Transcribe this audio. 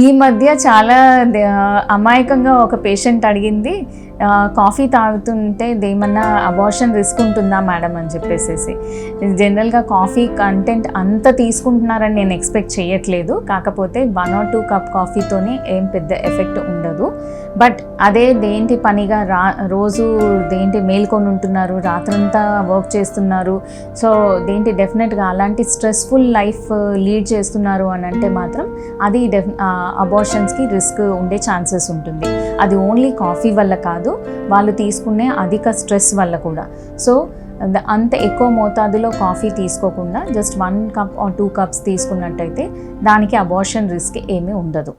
ఈ మధ్య చాలా అమాయకంగా ఒక పేషెంట్ అడిగింది, కాఫీ తాగుతుంటే ఏమన్నా అబార్షన్ రిస్క్ ఉంటుందా మేడం అని చెప్పేసి. జనరల్గా కాఫీ కంటెంట్ అంత తీసుకుంటున్నారని నేను ఎక్స్పెక్ట్ చేయట్లేదు. కాకపోతే 1 or 2 కప్ కాఫీతోనే ఏం పెద్ద ఎఫెక్ట్ ఉండదు. బట్ అదే దేంటి పనిగా రోజు మేల్కొని ఉంటున్నారు, రాత్రంతా వర్క్ చేస్తున్నారు, సో డెఫినెట్గా అలాంటి స్ట్రెస్ఫుల్ లైఫ్ లీడ్ చేస్తున్నారు అని అంటే మాత్రం అది అబార్షన్స్కి రిస్క్ ఉండే ఛాన్సెస్ ఉంటుంది. అది ఓన్లీ కాఫీ వల్ల కాదు, వాళ్ళు తీసుకునే అధిక స్ట్రెస్ వల్ల కూడా. సో అంత ఎక్కువ మోతాదులో కాఫీ తీసుకోకుండా జస్ట్ 1 cup or 2 cups తీసుకున్నట్టయితే దానికి అబార్షన్ రిస్క్ ఏమీ ఉండదు.